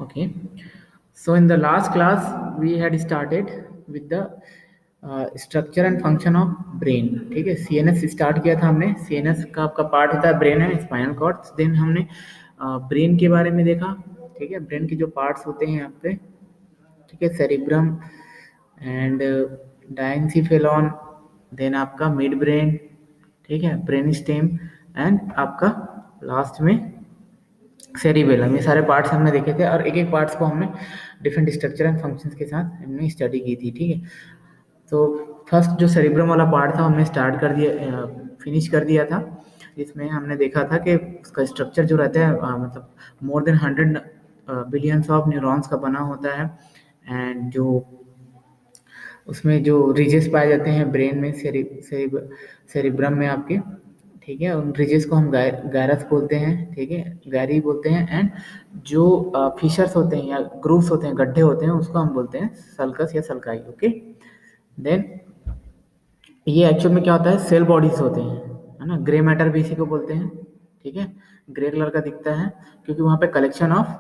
Okay. So in the last class, we had started with the structure and function of brain. ठीक है, CNS start किया था हमने. CNS का आपका पार्ट होता है ब्रेन है, स्पाइनल कॉर्ड. देन हमने ब्रेन के बारे में देखा. ठीक है, ब्रेन के जो पार्ट्स होते हैं यहाँ पे. ठीक है, सेरिब्रम एंड डायंसिफेलॉन, देन आपका मिड ब्रेन. ठीक है, ब्रेन स्टेम एंड आपका लास्ट में सेरिबेलम. ये सारे पार्ट्स हमने देखे थे और एक एक पार्ट्स को हमने डिफरेंट स्ट्रक्चर एंड फंक्शंस के साथ हमने स्टडी की थी. ठीक है, तो फर्स्ट जो सेरिब्रम वाला पार्ट था हमने स्टार्ट कर दिया, फिनिश कर दिया था. इसमें हमने देखा था कि उसका स्ट्रक्चर जो रहता है मतलब more than 100 billions of neurons का बना होता है. एंड जो उसमें जो रिजेस पाए जाते हैं ब्रेन में, सेरिब्रम में आपके. ठीक है, उन रिजेस को हम गायरस बोलते हैं. ठीक है, गैरी बोलते हैं. एंड जो फिशर्स होते हैं या ग्रूव्स होते हैं, गड्ढे होते हैं, उसको हम बोलते हैं सल्कस या सल्काई. ओके, देन ये एक्चुअल में क्या होता है, सेल बॉडीज होते हैं, है ना. ग्रे मैटर भी इसी को बोलते हैं. ठीक है, ग्रे कलर का दिखता है क्योंकि वहाँ पे कलेक्शन ऑफ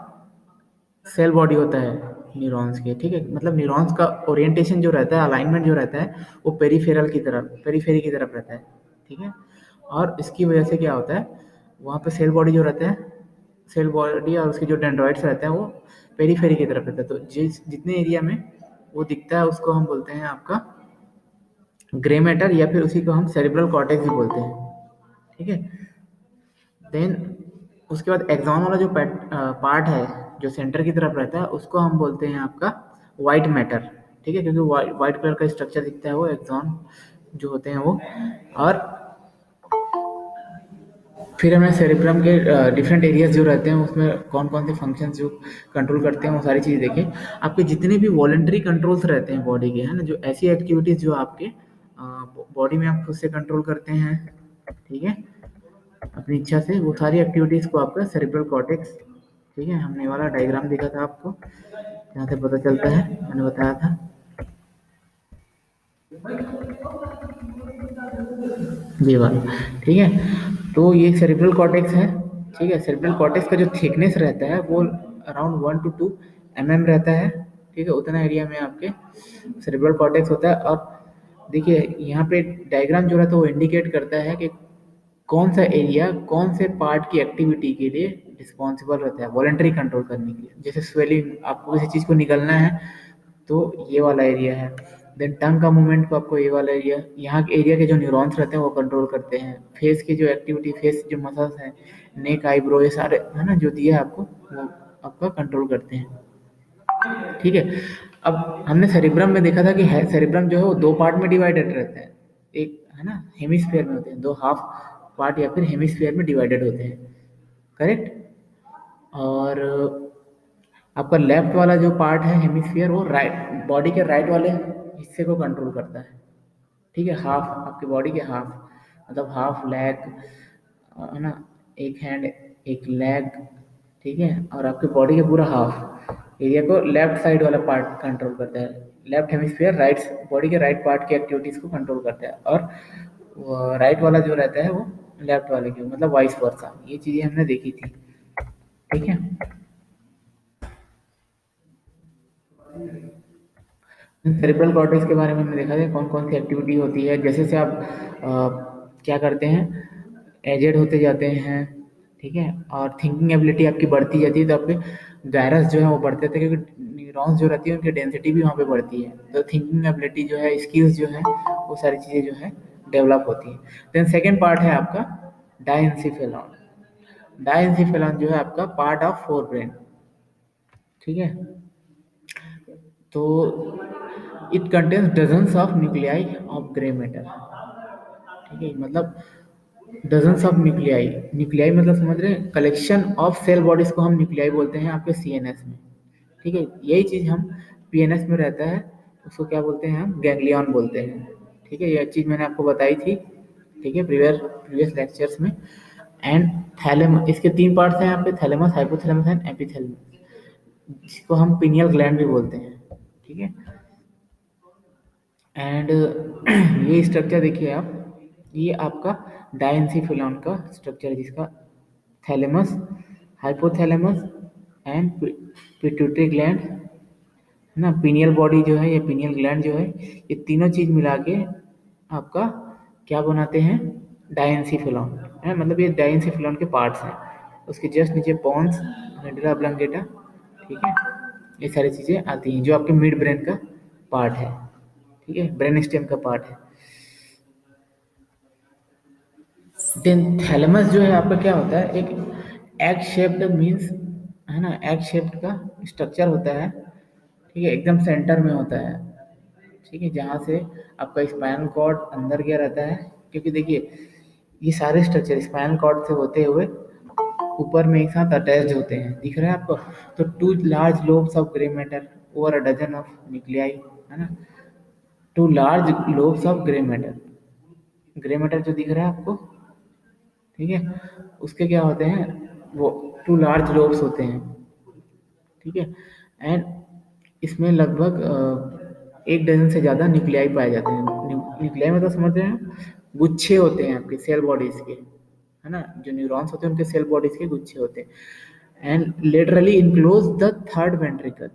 सेल बॉडी होता है न्यूरॉन्स के. ठीक है, मतलब न्यूरॉन्स का ओरिएंटेशन जो रहता है, अलाइनमेंट जो रहता है, वो पेरीफेरी की तरफ रहता है. ठीक है, और इसकी वजह से क्या होता है, वहाँ पे सेल बॉडी जो रहता है, सेल बॉडी और उसके जो डेंड्रॉइड्स रहते हैं वो पेरीफेरी की तरफ रहता है. तो जितने एरिया में वो दिखता है उसको हम बोलते हैं आपका ग्रे मैटर, या फिर उसी को हम सेरिब्रल कॉर्टेक्स भी बोलते हैं. ठीक है, देन उसके बाद एक्सॉन वाला जो पार्ट है जो सेंटर की तरफ रहता है, उसको हम बोलते हैं आपका वाइट मैटर. ठीक है, क्योंकि वाइट कलर का स्ट्रक्चर दिखता है, वो एक्सॉन जो होते हैं वो. और फिर हमें सेरिब्रम के डिफरेंट एरियाज जो रहते हैं उसमें कौन कौन से फंक्शंस जो कंट्रोल करते हैं वो सारी चीज़ देखें. आपके जितने भी वॉलेंटरी कंट्रोल्स रहते हैं बॉडी के, है ना, जो ऐसी एक्टिविटीज़ जो आपके बॉडी में आप खुद से कंट्रोल करते हैं. ठीक है, अपनी इच्छा से, वो सारी एक्टिविटीज़ को आपका सेरिब्रल कॉर्टेक्स. ठीक है, हमने वाला डायग्राम दिखा था आपको, जहाँ से पता चलता है, मैंने बताया था. ये वाला. ठीक है, तो ये सेरिब्रल कॉर्टेक्स है. ठीक है, सेरिब्रल कॉर्टेक्स का जो थिकनेस रहता है वो अराउंड 1 to 2 mm रहता है. ठीक है, उतना एरिया में आपके सेरिब्रल कॉर्टेक्स होता है. और देखिए यहाँ पे डायग्राम जो रहता है वो इंडिकेट करता है कि कौन सा एरिया कौन से पार्ट की एक्टिविटी के लिए रिस्पॉन्सिबल रहता है वॉलेंटरी कंट्रोल करने के लिए. जैसे स्वेलिंग, आपको किसी चीज़ को निकलना है तो ये वाला एरिया है. देन टंग का मूवमेंट को आपको ये वाला एरिया, यहाँ के एरिया के जो न्यूरॉन्स रहते हैं वो कंट्रोल करते हैं. फेस की जो एक्टिविटी, फेस जो मसल्स हैं, नेक, आईब्रो, ये सारे, है ना, जो दिया है आपको, वो आपका कंट्रोल करते हैं. ठीक है, अब हमने सेरिब्रम में देखा था कि सेरिब्रम जो है वो 2 पार्ट में डिवाइडेड रहता है. एक, है ना, हेमिस्फीयर में होते हैं, 2 हाफ पार्ट या फिर हेमिस्फीयर में डिवाइडेड होते हैं. करेक्ट. और आपका लेफ्ट वाला जो पार्ट है हेमिस्फीयर, वो राइट बॉडी के राइट वाले हिस्से को कंट्रोल करता है. ठीक है, हाफ आपके बॉडी के हाफ, मतलब हाफ लेग, है ना, एक हैंड, एक लेग. ठीक है, और आपके बॉडी के पूरा हाफ एरिया को लेफ्ट साइड वाला पार्ट कंट्रोल करता है. लेफ्ट हेमिस्फीयर राइट बॉडी के राइट पार्ट की एक्टिविटीज को कंट्रोल करता है, और राइट वाला जो रहता है वो लेफ्ट वाले की, मतलब वाइस वर्सा. ये चीजें हमने देखी थी. ठीक है, सेरिब्रल कॉर्टेक्स के बारे में हमने देखा है कौन कौन सी एक्टिविटी होती है. जैसे से आप क्या करते हैं, एजेड होते जाते हैं. ठीक है, और थिंकिंग एबिलिटी आपकी बढ़ती जाती है, तो आपके गायरस जो है वो बढ़ते थे, क्योंकि न्यूरॉन्स जो रहती है उनकी डेंसिटी भी वहाँ पे बढ़ती है. तो थिंकिंग एबिलिटी जो है, स्किल्स जो है, वो सारी चीज़ें जो है डेवलप होती है. देन सेकेंड पार्ट है आपका डायंसिफेलॉन. डायंसिफेलॉन जो है आपका पार्ट ऑफ फोर ब्रेन. ठीक है, तो it contains dozens of nuclei of grey matter. ठीक है, मतलब डजन्स ऑफ न्यूक्लियाई. न्यूक्लियाई मतलब समझ रहे हैं, कलेक्शन ऑफ सेल बॉडीज को हम न्यूक्लियाई बोलते हैं आपके सीएनएस में. ठीक है, यही चीज़ हम पीएनएस में रहता है, उसको क्या बोलते हैं, हम गैंग्लियन बोलते हैं. ठीक है, यह चीज़ मैंने आपको बताई थी. ठीक है, प्रीवियस लेक्चर्स में. एंड थैलेमस, इसके 3 पार्ट्स हैं यहाँ पे, थैलेमस, हाइपोथैलेमस एंड एपिथैलेमस, जिसको हम पिनियल ग्लैंड भी बोलते हैं. ठीक है, एंड ये स्ट्रक्चर देखिए आप, ये आपका डायंसिफिलॉन का स्ट्रक्चर है, जिसका thalamus, hypothalamus and pituitary gland, है ना। पीनियल बॉडी जो है, ये पीनियल ग्लैंड जो है, ये तीनों चीज मिला के आपका क्या बनाते हैं, डायंसिफिलॉन, है। मतलब ये डायंसिफिलॉन के पार्ट्स हैं। उसके जस्ट नीचे पॉन्स, मेडुला ऑब्लंगेटा, ठीक है। ये सारी चीजें आती हैं जो आपके मिड ब्रेन का पार्ट है, ठीक है, ब्रेन स्टेम का पार्ट है। देन थैलेमस जो है आपका क्या होता है, एक एग शेप्ड मीन्स, है ना, एग शेप्ड का स्ट्रक्चर होता है, ठीक है, एकदम सेंटर में होता है, ठीक है, जहाँ से आपका स्पाइनल कॉर्ड अंदर गया रहता है। क्योंकि देखिए ये सारे स्ट्रक्चर स्पाइनल कॉर्ड से होते हुए ऊपर में एक साथ अटैच्ड होते हैं, दिख रहा है आपको। तो two large lobes of grey matter over a dozen of nuclei, है ना। Two large lobes of grey matter जो दिख रहा है आपको, ठीक है, उसके क्या होते हैं, वो टू लार्ज लोब्स होते हैं, ठीक है। एंड इसमें लगभग 1 डजन से ज़्यादा न्यूक्लियाई पाए जाते हैं। न्यूक्लियाई मतलब समझ रहे हैं, गुच्छे होते हैं आपके सेल बॉडीज के, है ना। जो न्यूरॉन्स होते हैं उनके सेल बॉडीज के गुच्छे होते हैं। And laterally enclose the third ventricle,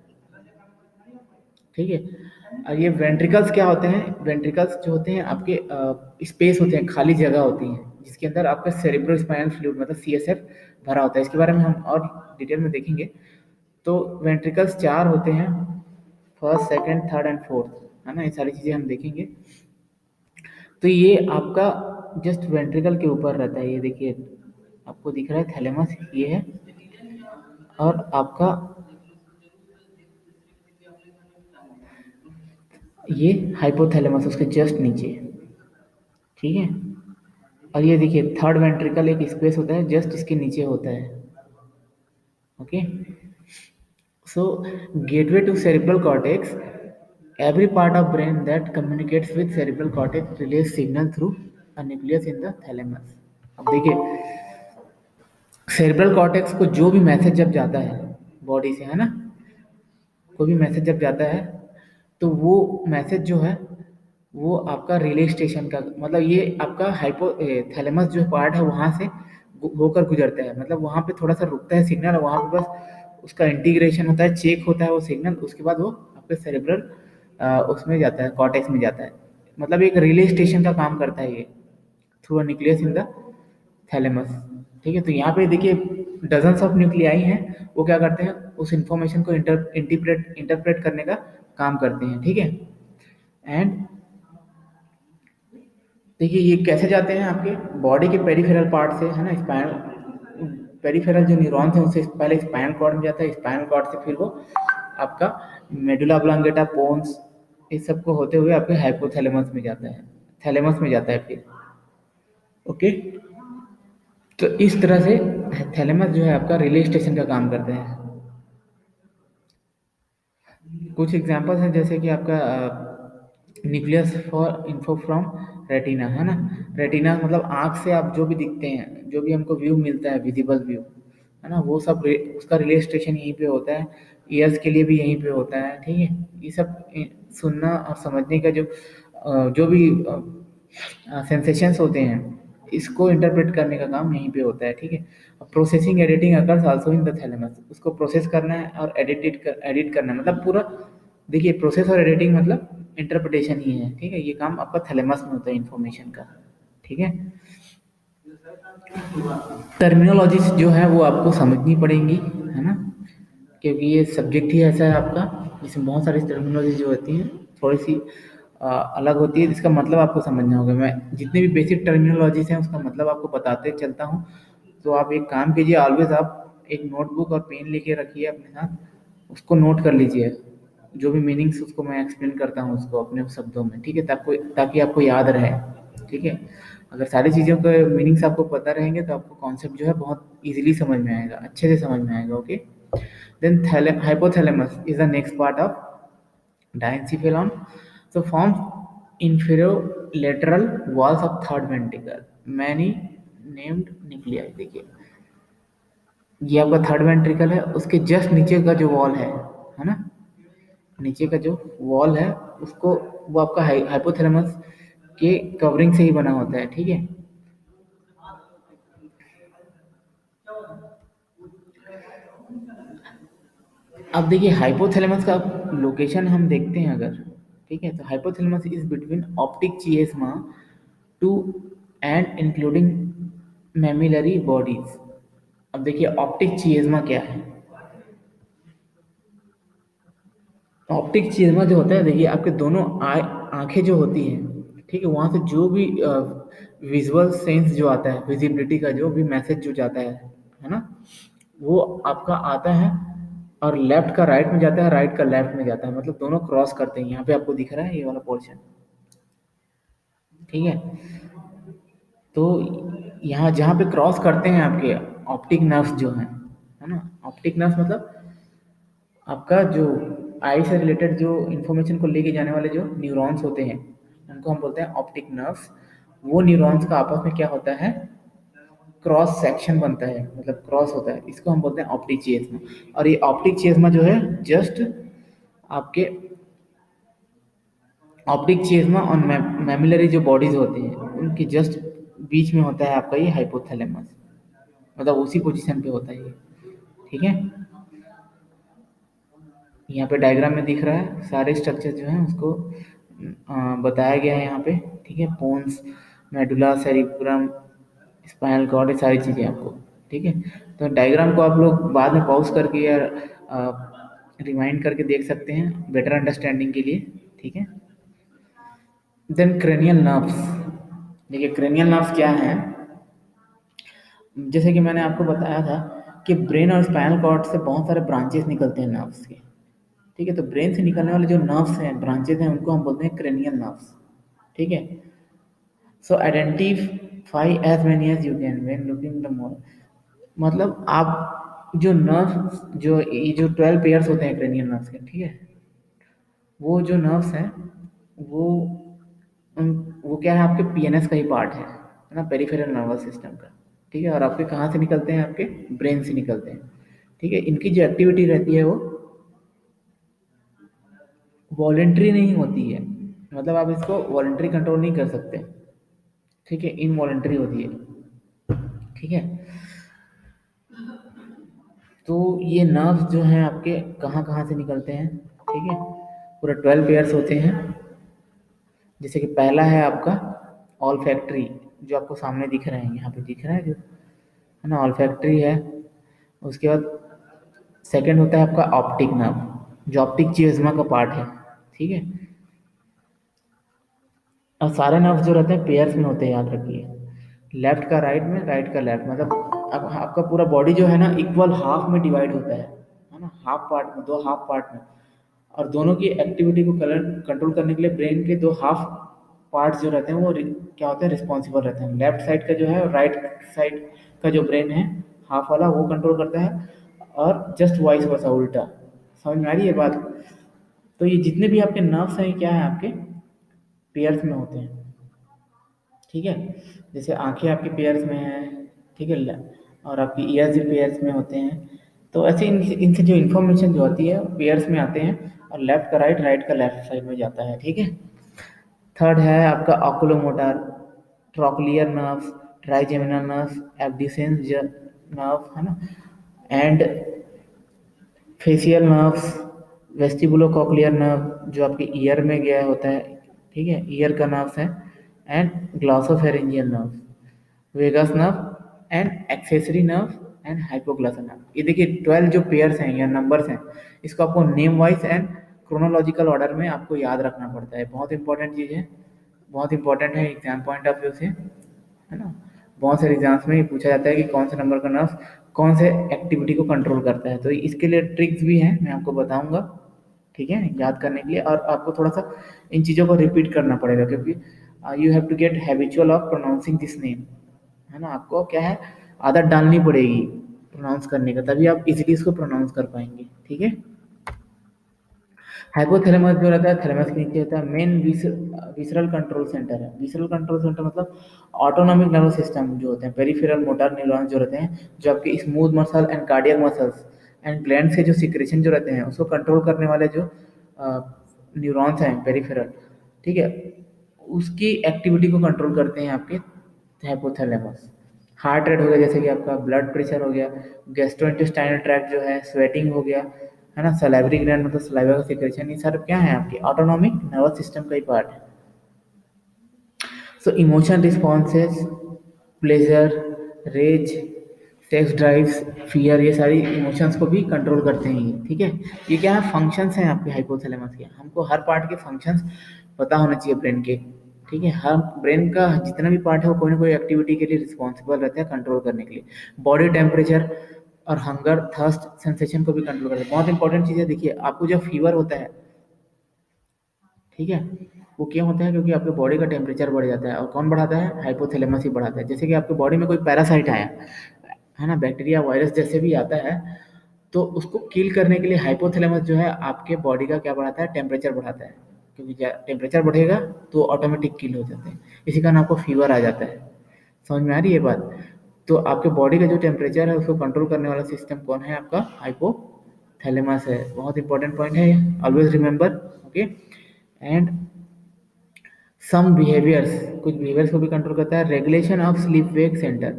ठीक है। और ये वेंट्रिकल्स क्या होते हैं, वेंट्रिकल्स जो होते हैं आपके स्पेस होते हैं, खाली जगह होती है जिसके अंदर आपका सेरेब्रो स्पाइनल फ्लूइड मतलब सीएसएफ भरा होता है। इसके बारे में हम और डिटेल में देखेंगे। तो वेंट्रिकल्स 4 होते हैं, first, second, third and fourth, है ना। ये सारी चीजें हम देखेंगे। तो ये आपका जस्ट वेंट्रिकल के ऊपर रहता है, ये देखिए आपको दिख रहा है थैलेमस ये है, और आपका ये हाइपोथैलेमस उसके जस्ट नीचे, ठीक है। और ये देखिए थर्ड वेंट्रिकल एक स्पेस होता है जस्ट इसके नीचे होता है, okay. So gateway to cerebral cortex, every part of brain that communicates with cerebral cortex relays signal through a nucleus in the thalamus। अब देखिए सेरेब्रल कॉर्टेक्स को जो भी मैसेज जब जाता है बॉडी से, है ना, कोई भी मैसेज जब जाता है तो वो मैसेज जो है वो आपका रिले स्टेशन का, मतलब ये आपका हाइपो थैलेमस जो पार्ट है वहाँ से होकर गुजरता है, मतलब वहाँ पे थोड़ा सा रुकता है सिग्नल, वहाँ पे बस उसका इंटीग्रेशन होता है, चेक होता है वो सिग्नल, उसके बाद वो आपके सेरेब्रल उसमें जाता है, कॉर्टेक्स में जाता है। मतलब एक रिले स्टेशन का काम करता है ये, through a nucleus in the thalamus, ठीक है। तो यहाँ पे देखिए डजन्स ऑफ न्यूक्लियाई हैं, वो क्या करते हैं उस इंफॉर्मेशन को इंटरप्रेट करने का काम करते हैं, ठीक है। एंड देखिए ये कैसे जाते हैं आपके बॉडी के पेरिफेरल पार्ट से, है ना, स्पाइनल पेरिफेरल जो न्यूरॉन्स हैं उससे पहले स्पाइनल कॉर्ड में जाता है, स्पाइनल कॉर्ड से फिर वो आपका मेडुला ऑब्लंगेटा, पोन्स, इस सब को होते हुए आपके हाइपोथैलेमस में जाता है, थैलेमस में जाता है फिर, ओके। तो इस तरह से थैलेमस जो है आपका रिले स्टेशन का काम करते हैं। कुछ एग्जांपल्स हैं जैसे कि आपका nucleus for info from retina, है ना। रेटिना मतलब आँख से आप जो भी दिखते हैं, जो भी हमको व्यू मिलता है, विजिबल व्यू, है ना, वो सब उसका रिले स्टेशन यहीं पे होता है। ईयर्स के लिए भी यहीं पे होता है, ठीक है। ये सब सुनना और समझने का जो भी सेंसेशंस होते हैं, इसको इंटरप्रेट करने का काम यहीं पे होता है, ठीक है। Processing editing occurs also in the thalamus, उसको प्रोसेस करना है और एडिट करना है, मतलब पूरा देखिए प्रोसेस और एडिटिंग मतलब इंटरप्रिटेशन ही है, ठीक है। ये काम आपका थैलेमस में होता है इन्फॉर्मेशन का, ठीक है। टर्मिनोलॉजीज जो है वो आपको समझनी पड़ेंगी, है ना, क्योंकि ये सब्जेक्ट ही ऐसा है आपका जिसमें बहुत सारी टर्मिनोलॉजी जो होती हैं थोड़ी सी अलग होती है, जिसका मतलब आपको समझना होगा। मैं जितने भी बेसिक टर्मिनोलॉजीज हैं उसका मतलब आपको बताते चलता हूँ। तो आप एक काम कीजिए, ऑलवेज आप एक नोटबुक और पेन लेके रखिए अपने साथ, उसको नोट कर लीजिए, जो भी मीनिंग्स उसको मैं एक्सप्लेन करता हूँ उसको अपने शब्दों में, ठीक है, ताकि आपको याद रहे, ठीक है। अगर सारी चीज़ों के मीनिंग्स आपको पता रहेंगे तो आपको कॉन्सेप्ट जो है बहुत इजीली समझ में आएगा, अच्छे से समझ में आएगा, okay. Then hypothalamus is the next part of diencephalon. So forms inferolateral walls of third ventricle. Many named nuclei. देखिए ये आपका थर्ड वेंट्रिकल है, उसके जस्ट नीचे का जो वॉल है ना, नीचे का जो वॉल है उसको वो आपका हाइपोथैलेमस के कवरिंग से ही बना होता है, ठीक है। अब देखिए हाइपोथैलेमस का लोकेशन हम देखते हैं अगर, ठीक है, तो hypothalamus is between optic chiasma to and including mammillary bodies. अब देखिए ऑप्टिक चिएस्मा क्या है। ऑप्टिक चिज्मा जो होता है, देखिए आपके दोनों आंखें जो होती हैं, ठीक है, वहाँ से जो भी विजुअल सेंस जो आता है, विजिबिलिटी का जो भी मैसेज जो जाता है ना, वो आपका आता है और लेफ्ट का राइट में जाता है, राइट का लेफ्ट में जाता है, मतलब दोनों क्रॉस करते हैं। यहाँ पे आपको दिख रहा है ये वाला पोर्शन, ठीक है। तो यहाँ जहाँ पे क्रॉस करते हैं आपके ऑप्टिक नर्व्स जो हैं, है ना, ऑप्टिक नर्व्स मतलब आपका जो आई से रिलेटेड जो इन्फॉर्मेशन को लेके जाने वाले जो न्यूरॉन्स होते हैं, उनको हम बोलते हैं ऑप्टिक नर्व्स। वो न्यूरॉन्स का आपस में क्या होता है, क्रॉस सेक्शन बनता है, मतलब क्रॉस होता है, इसको हम बोलते हैं ऑप्टिक चिएस्मा। और ये ऑप्टिक चिएस्मा जो है जस्ट आपके ऑप्टिक चिएस्मा और मैमिलरी जो बॉडीज होती हैं उनके जस्ट बीच में होता है आपका ये हाइपोथैलेमस, मतलब उसी पोजीशन पे होता है ये, ठीक है। यहाँ पे डायग्राम में दिख रहा है सारे स्ट्रक्चर जो हैं उसको बताया गया है यहाँ पे, ठीक है। Pons, medulla, cerebrum, spinal cord, ये सारी चीज़ें आपको, ठीक है। तो डायग्राम को आप लोग बाद में पॉज करके या रिमाइंड करके देख सकते हैं बेटर अंडरस्टैंडिंग के लिए, ठीक है। Then cranial nerves. देखिए क्रेनियल नर्व्स क्या हैं, जैसे कि मैंने आपको बताया था कि ब्रेन और स्पाइनल कॉर्ड से बहुत सारे ब्रांचेस निकलते हैं नर्व्स के, ठीक है। तो ब्रेन से निकलने वाले जो नर्व्स हैं, ब्रांचेज हैं, उनको हम बोलते हैं क्रेनियल नर्व्स, ठीक है। So identify as many as you can when looking the more, मतलब आप जो नर्व्स, जो ये जो 12 पेयर्स होते हैं क्रेनियल नर्व्स के, ठीक है, वो जो नर्व्स हैं वो उन वो क्या है, आपके पीएनएस का ही पार्ट है ना, पेरिफेरल नर्वस सिस्टम का, ठीक है। और आपके कहाँ से निकलते हैं, आपके ब्रेन से निकलते हैं, ठीक है। इनकी जो एक्टिविटी रहती है वो वॉलेंट्री नहीं होती है, मतलब आप इसको वॉलेंट्री कंट्रोल नहीं कर सकते, ठीक है, इनवॉलेंट्री होती है, ठीक है। तो ये नर्व्स जो हैं आपके कहाँ कहाँ से निकलते हैं, ठीक है, पूरा 12 पेयर्स होते हैं। जैसे कि पहला है आपका ऑल फैक्ट्री, जो आपको सामने दिख रहे हैं, यहाँ पे दिख रहा है जो, है ना, ऑल फैक्ट्री है। उसके बाद सेकंड होता है आपका ऑप्टिक नर्व, जो ऑप्टिक चिज्मा का पार्ट है, ठीक है। और सारे नर्व्स जो रहते हैं पेयर्स में होते हैं, याद रखिए, लेफ्ट का राइट में, राइट का लेफ्ट, मतलब अब आपका पूरा बॉडी जो है ना इक्वल हाफ में डिवाइड होता है ना, हाफ पार्ट में, दो हाफ पार्ट में। और दोनों की एक्टिविटी को कलर कंट्रोल करने के लिए ब्रेन के दो हाफ पार्ट्स जो रहते हैं वो क्या होते हैं, रिस्पॉन्सिबल रहते हैं। लेफ्ट साइड का जो है, राइट साइड का जो ब्रेन है हाफ वाला, वो कंट्रोल करता है, और जस्ट वाइस वर्सा, उल्टा। समझ में आ रही है बात। तो ये जितने भी आपके नर्व्स हैं, ये क्या है, आपके पेयर्स में होते हैं, ठीक है। जैसे आंखें आपकी पेयर्स में हैं, ठीक है, और आपकी ईयर्स भी पेयर्स में होते हैं। तो ऐसे इनसे जो इन्फॉर्मेशन जो आती है पेयर्स में आते हैं, और लेफ्ट का राइट, राइट का लेफ्ट साइड में जाता है, ठीक है। थर्ड है आपका oculomotor, trochlear nerves, trigeminal nerves, abducens nerve, है ना, and facial nerves, vestibulocochlear nerve जो आपके ईयर में गया होता है, ठीक है, ईयर का नर्व्स है, and glossopharyngeal nerve, vagus nerve, and accessory nerve, and hypoglossal nerve. ये देखिए 12 जो पेयर्स हैं या नंबर्स हैं, इसको आपको name wise and chronological order में आपको याद रखना पड़ता है। बहुत इंपॉर्टेंट चीज़ है, बहुत इंपॉर्टेंट है एग्जाम पॉइंट ऑफ व्यू से, है ना। बहुत सारे एग्जाम्स में ये पूछा जाता है कि कौन से नंबर का नर्व कौन से एक्टिविटी को कंट्रोल करता है। तो इसके लिए ट्रिक्स भी हैं, मैं आपको बताऊंगा, ठीक है, याद करने के लिए। और आपको थोड़ा सा इन चीज़ों को रिपीट करना पड़ेगा, क्योंकि you have to get habitual of pronouncing this name, है ना। आपको क्या है, आदत डालनी पड़ेगी प्रोनाउंस करने का, तभी आप इजीली इसको प्रोनाउंस कर पाएंगे, ठीक है। हाइपोथैलेमस जो रहता है, थैलेमस के नीचे होता है, मेन विसरल कंट्रोल सेंटर है। विसरल कंट्रोल सेंटर मतलब ऑटोनॉमिक नर्वस सिस्टम जो होते हैं, पेरिफेरल मोटर न्यूरॉन्स जो रहते हैं, जो आपके smooth muscle and cardiac muscles and gland से जो सिक्रेशन जो रहते हैं उसको कंट्रोल करने वाले जो न्यूरॉन्स हैं पेरिफेरल, ठीक है, उसकी एक्टिविटी को कंट्रोल करते हैं आपके हाइपोथैलेमस। हार्ट रेट हो गया, जैसे कि आपका ब्लड प्रेशर हो गया, गैस्ट्रोइंटेस्टाइनल ट्रैक्ट जो है, स्वेटिंग हो गया, है ना, सलाइवरी ग्लैंड मतलब सलाइवा का सिक्रेशन, ये सब क्या है आपके ऑटोनॉमिक नर्वस सिस्टम का ही पार्ट है। So emotion responses, pleasure, rage, sex drives, fear, ये सारी इमोशंस को भी कंट्रोल करते हैं ये, ठीक है। ये क्या है, फंक्शंस हैं आपके हाइपोथैलेमस के। हमको हर पार्ट के फंक्शंस पता होना चाहिए ब्रेन के, ठीक है। हर ब्रेन का जितना भी पार्ट है वो कोई ना कोई एक्टिविटी के लिए रिस्पॉन्सिबल रहता है कंट्रोल करने के लिए। बॉडी टेम्परेचर और हंगर, थर्स्ट सेंसेशन को भी कंट्रोल करता है। बहुत इंपॉर्टेंट चीज़ है, देखिए आपको जब फीवर होता है, ठीक है, वो क्यों होता है, क्योंकि आपके बॉडी का टेम्परेचर बढ़ जाता है, और कौन बढ़ाता है, हाइपोथैलेमस ही बढ़ाता है। जैसे कि आपके बॉडी में कोई पैरासाइट आया है ना, बैक्टीरिया वायरस जैसे भी आता है, तो उसको किल करने के लिए हाइपोथैलेमस जो है आपके बॉडी का क्या बढ़ाता है, टेम्परेचर बढ़ाता है, क्योंकि टेम्परेचर बढ़ेगा तो ऑटोमेटिक किल हो जाते हैं। इसी कारण आपको फीवर आ जाता है। समझ में आ रही है बात। तो आपके बॉडी का जो टेम्परेचर है उसको कंट्रोल करने वाला सिस्टम कौन है, आपका हाइपोथैलेमस है। बहुत इंपॉर्टेंट पॉइंट है, always remember, okay. And some behaviours, कुछ बिहेवियर्स को भी कंट्रोल करता है। Regulation of sleep wake centre,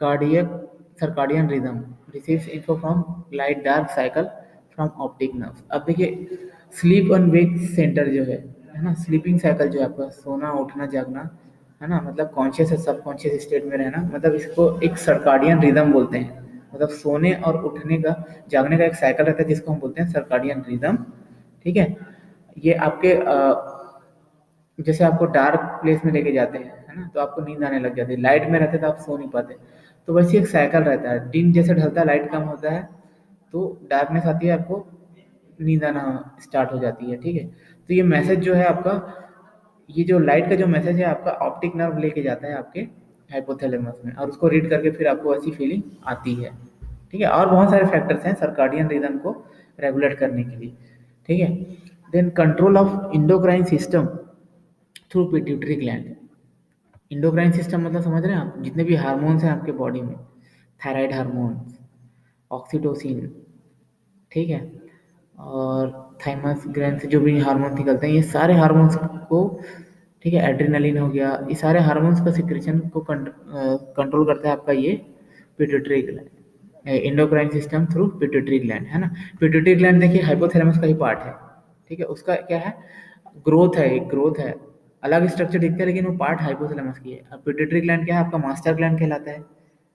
cardiac circadian rhythm, receives info from light dark cycle from optic nerve. अब देखिए स्लीप एंड वेक सेंटर जो है ना, स्लीपिंग साइकिल जो है आपका, सोना उठना जागना, है ना, मतलब कॉन्शियस और सबकॉन्शियस स्टेट में रहना, मतलब इसको एक सर्काडियन रिदम बोलते हैं। मतलब सोने और उठने का, जागने का एक साइकिल रहता है जिसको हम बोलते हैं सर्काडियन रिदम, ठीक है। ये आपके जैसे आपको डार्क प्लेस में लेके जाते हैं, है ना, तो आपको नींद आने लग जाती है। लाइट में रहते तो आप सो नहीं पाते। तो वैसे एक साइकिल रहता है, दिन जैसे ढलता है लाइट कम होता है, तो डार्कनेस आती है, आपको नींद आना स्टार्ट हो जाती है, ठीक है। तो ये मैसेज जो है आपका, ये जो लाइट का जो मैसेज है आपका ऑप्टिक नर्व लेके जाता है आपके हाइपोथैलेमस में, और उसको रीड करके फिर आपको ऐसी फीलिंग आती है, ठीक है। और बहुत सारे फैक्टर्स हैं सर्काडियन रिदम को रेगुलेट करने के लिए, ठीक है। Then control of endocrine system through pituitary gland. Endocrine system मतलब समझ रहे हैं आप, जितने भी हार्मोन्स हैं आपके बॉडी में, थायराइड हार्मोन्स, ऑक्सीटोसिन, ठीक है, और थाइमस ग्रैंड से जो भी हार्मोन निकलते हैं, ये सारे हार्मोन्स को, ठीक है, एड्रेनलिन हो गया, ये सारे हार्मोन्स का सिक्रेशन को कंट्रोल करता है आपका ये pituitary gland, endocrine system through pituitary gland, है ना। पिट्यूटरी ग्लैंड देखिए हाइपोथैलेमस का ही पार्ट है, ठीक है। उसका क्या है, ग्रोथ है, एक ग्रोथ है, अलग स्ट्रक्चर दिखता है लेकिन वो पार्ट हाइपोथैलेमस की है। अब पिट्यूटरी ग्लैंड क्या है, आपका मास्टर ग्लैंड कहलाता है,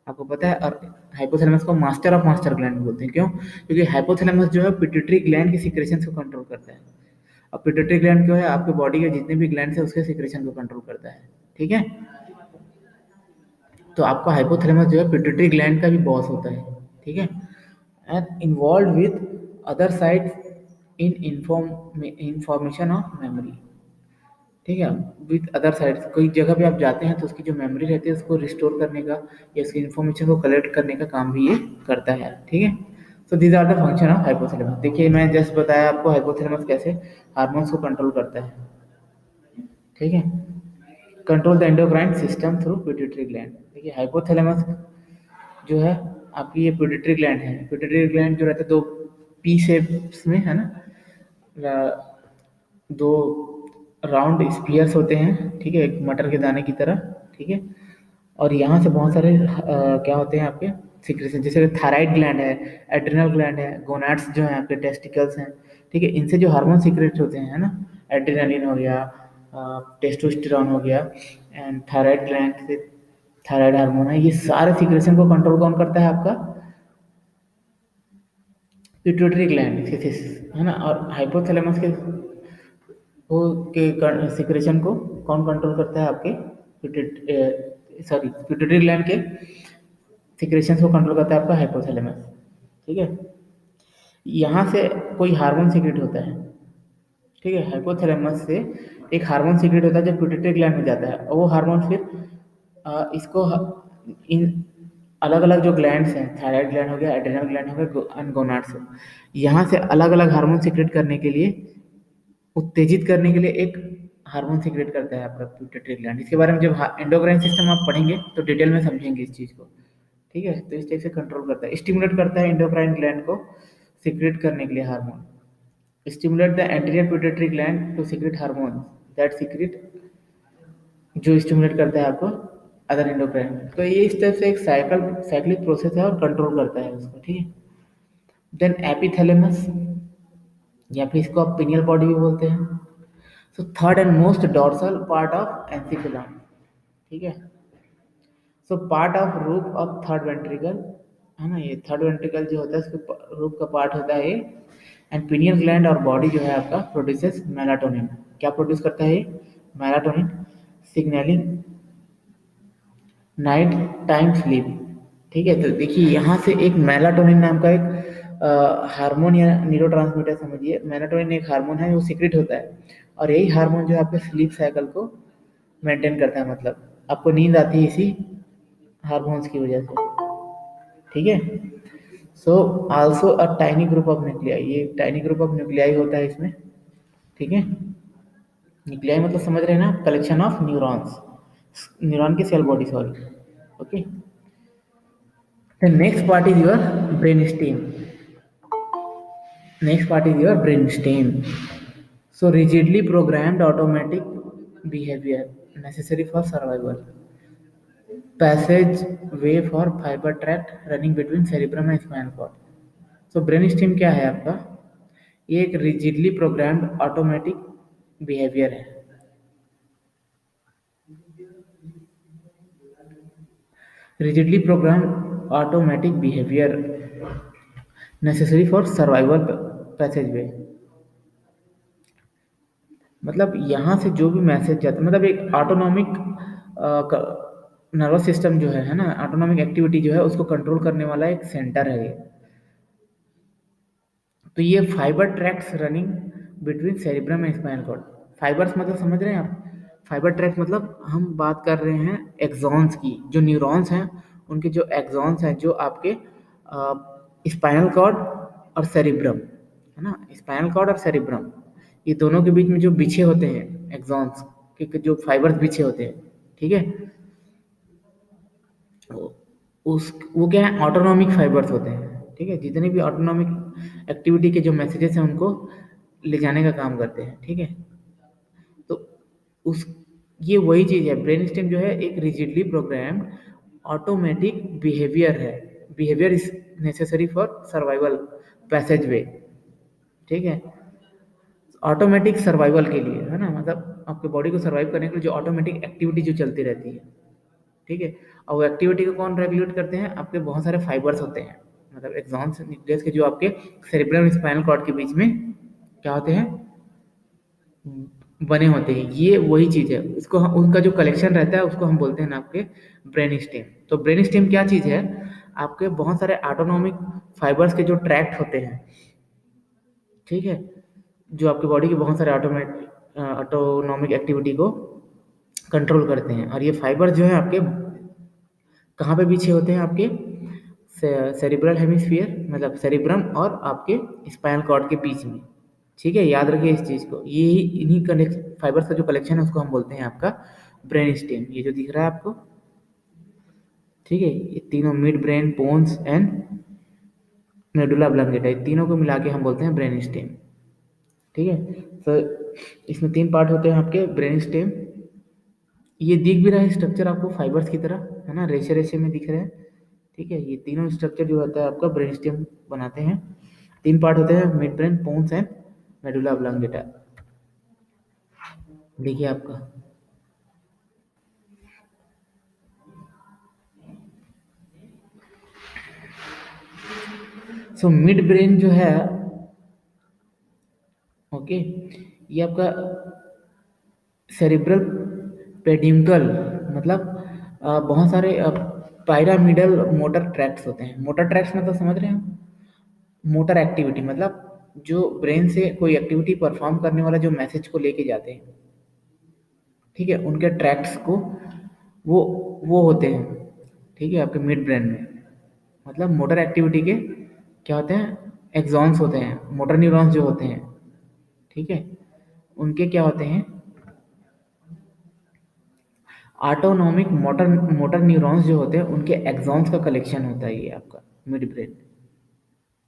आपको पता है। और हाइपोथैलेमस को मास्टर ऑफ मास्टर ग्लैंड बोलते हैं, क्यों, क्योंकि हाइपोथैलेमस जो है पिट्यूटरी ग्लैंड की सिक्रेशन को कंट्रोल करता है। अब पिट्यूटरी ग्लैंड क्यों है, आपके बॉडी के जितने भी ग्लैंड है उसके सिक्रेशन को कंट्रोल करता है, ठीक है। तो आपका हाइपोथैलेमस जो है पिट्यूटरी ग्लैंड का भी बॉस होता है, ठीक है। And involve with other side in information of memory, ठीक है। विद अदर साइड, कोई जगह पे आप जाते हैं तो उसकी जो मेमोरी रहती है उसको रिस्टोर करने का या उसकी इन्फॉर्मेशन को कलेक्ट करने का काम भी ये करता है, ठीक है। So these are the function of hypothalamus. देखिए मैं जस्ट बताया आपको हाइपोथैलेमस कैसे हार्मोन्स को कंट्रोल करता है, ठीक है। Control the endocrine system through pituitary gland. देखिए हाइपोथैलेमस जो है आपकी ये पिट्यूटरी ग्लैंड है। पिट्यूटरी ग्लैंड जो रहता है दो पी शेप्स में, है ना, दो राउंड स्फीयर्स होते हैं, ठीक है, एक मटर के दाने की तरह, ठीक है। और यहाँ से बहुत सारे क्या होते हैं आपके सिक्रेशन, जैसे थायराइड ग्लैंड है, एड्रिनल ग्लैंड है, गोनाड्स जो हैं आपके, टेस्टिकल्स हैं, ठीक है। इनसे जो हार्मोन सीक्रेट होते हैं, है ना, एड्रेनालिन हो गया, टेस्टोस्टेरोन हो गया, एंड थायराइड ग्लैंड से थायराइड हार्मोन है, ये सारे सिक्रेशन को कंट्रोल कौन करता है, आपका पिट्यूटरी ग्लैंड, है ना। और हाइपोथैलेमस के वो के सिक्रेशन को कौन कंट्रोल करता है, आपके पिट्यूटरी ग्लैंड के सिक्रेशन को कंट्रोल करता है आपका हाइपोथैलेमस, ठीक है। यहाँ से कोई हार्मोन सीक्रेट होता है, ठीक है, हाइपोथैलेमस से एक हार्मोन सीक्रेट होता है जो पिट्यूटरी ग्लैंड में जाता है, और वो हार्मोन फिर इसको इन अलग अलग जो ग्लैंड्स हैं, थायराइड ग्लैंड हो गया, एड्रेनल ग्लैंड हो गया, एंड गोनाड्स, यहाँ से अलग अलग हार्मोन सीक्रेट करने के लिए, उत्तेजित करने के लिए एक हार्मोन सीक्रेट करता है आपका पिट्यूटरी ग्लैंड। इसके बारे में जब एंडोक्राइन सिस्टम आप पढ़ेंगे तो डिटेल में समझेंगे इस चीज़ को, ठीक है। तो इस टाइप से कंट्रोल करता है, स्टिमुलेट करता है एंडोक्राइन ग्लैंड को सीक्रेट करने के लिए hormone. Stimulate the anterior pituitary gland to secrete hormone that secrete, जो स्टिमुलेट करता है आपको अदर एंडोक्राइन, तो ये इस तरह से एक साइक्लिक प्रोसेस है और कंट्रोल करता है उसको, ठीक है। देन एपिथैलेमस, या फिर इसको आप पिनियल बॉडी भी बोलते हैं। So third and most dorsal part of encephalon, ठीक है। So part of roof of third ventricle, है ना, ये थर्ड वेंट्रिकल जो होता है उसके रूफ का पार्ट होता है ये। एंड पिनियल ग्लैंड और बॉडी जो है आपका प्रोड्यूसेस मेलाटोनिन, क्या प्रोड्यूस करता है ये? Melatonin, signalling night time sleep, ठीक है। तो देखिए यहाँ से एक मेलाटोनिन नाम का एक हार्मोन या न्यूरोट्रांसमीटर समझिए, मेलाटोनिन एक हार्मोन है, वो सीक्रेट होता है, और यही हार्मोन जो है आपके स्लीप साइकिल को मेंटेन करता है, मतलब आपको नींद आती है इसी हार्मोन्स की वजह से, ठीक है। So also a tiny group of nuclei, ये टाइनी ग्रुप ऑफ न्यूक्लियाई होता है इसमें, ठीक है। न्यूक्लियाई मतलब समझ रहे हैं ना, कलेक्शन ऑफ न्यूरॉन्स, न्यूरॉन की cell body, sorry, okay. The next part is your brainstem. Next part is your brainstem. So rigidly programmed automatic behavior necessary for survival. Passage way for fiber tract running between cerebrum and spinal cord. So brainstem क्या है आपका? ये एक rigidly programmed automatic behavior है. Rigidly programmed automatic behavior necessary for survival passageway. मतलब यहाँ से जो भी मैसेज जाता है, मतलब एक ऑटोनॉमिक नर्वस सिस्टम जो है ना, ऑटोनॉमिक एक्टिविटी जो है उसको कंट्रोल करने वाला एक सेंटर है ये। तो ये fibre tracts running between cerebrum and spinal cord. Fibres मतलब समझ रहे हैं आप? फाइबर ट्रैक्स मतलब हम बात कर रहे हैं एक्सॉन्स की, जो न्यूरॉन्स हैं उनके जो एक्सॉन्स हैं, जो आपके स्पाइनल कॉर्ड और सेरिब्रम, है ना, स्पाइनल कॉर्ड और सेरिब्रम, ये दोनों के बीच में जो बिछे होते हैं एक्सॉन्स के, जो फाइबर्स बिछे होते हैं, ठीक है, उस वो क्या है, ऑटोनॉमिक फाइबर्स होते हैं, ठीक है। जितने भी ऑटोनॉमिक एक्टिविटी के जो मैसेजेस हैं उनको ले जाने का काम करते हैं, ठीक है। तो उस ये वही चीज है, ब्रेन स्टेम जो है एक रिजिडली प्रोग्राम्ड ऑटोमेटिक बिहेवियर है, behaviour is necessary for survival passage वे, ठीक है। ऑटोमेटिक सर्वाइवल के लिए, है ना, मतलब आपके बॉडी को सर्वाइव करने के लिए जो ऑटोमेटिक एक्टिविटी जो चलती रहती है, ठीक है। और वो एक्टिविटी को कौन रेगुलेट करते हैं? आपके बहुत सारे फाइबर्स होते हैं, मतलब एक्सॉन्स न्यूक्लियस के जो आपके सेरिब्रम स्पाइनल कॉर्ड के बीच में क्या होते हैं, बने होते हैं। ये वही चीज है, उसको उनका जो कलेक्शन रहता है उसको हम बोलते हैं ना आपके ब्रेन स्टेम। तो ब्रेन स्टेम क्या चीज है? आपके बहुत सारे ऑटोनॉमिक फाइबर्स के जो ट्रैक्ट होते हैं, ठीक है, जो आपके बॉडी के बहुत सारे ऑटोनॉमिक एक्टिविटी को कंट्रोल करते हैं। और ये फाइबर जो है आपके कहाँ पे पीछे होते हैं? आपके सेरिब्रल हेमिस्फीयर, मतलब सेरिब्रम और आपके स्पाइनल कॉर्ड के बीच में, ठीक है। याद रखिए इस चीज को, ये इन्हीं कनेक्ट फाइबर्स का जो कलेक्शन है उसको हम बोलते हैं आपका ब्रेन स्टेम। ये जो दिख रहा है आपको, ठीक है, ये तीनों midbrain, pons and medulla oblongata, ये तीनों को मिला के हम बोलते हैं ब्रेन स्टेम, ठीक है। तो इसमें तीन पार्ट होते हैं आपके ब्रेन स्टेम। ये दिख भी रहा है स्ट्रक्चर आपको फाइबर्स की तरह, है ना, रेशे रेशे में दिख रहे हैं, ठीक है। ये तीनों स्ट्रक्चर जो होता है आपका ब्रेन स्टेम बनाते हैं। तीन पार्ट होते हैं, midbrain, pons and medulla oblongata. देखिए आपका, सो मिड ब्रेन जो है, ओके, ये आपका सेरिब्रल पेडिंकल, मतलब बहुत सारे पायरामिडल मोटर ट्रैक्ट्स होते हैं। मोटर ट्रैक्ट्स मतलब समझ रहे हैं? मोटर एक्टिविटी मतलब जो ब्रेन से कोई एक्टिविटी परफॉर्म करने वाला जो मैसेज को लेके जाते हैं, ठीक है, उनके ट्रैक्ट्स को वो वो होते हैं, ठीक है, आपके मिड ब्रेन में। मतलब मोटर एक्टिविटी के क्या होते हैं? एक्सॉन्स होते हैं, मोटर न्यूरॉन्स जो होते हैं, ठीक है, उनके क्या होते हैं? ऑटोनॉमिक मोटर मोटर न्यूरॉन्स जो होते हैं उनके एक्सॉन्स का कलेक्शन होता है ये आपका मिड ब्रेन,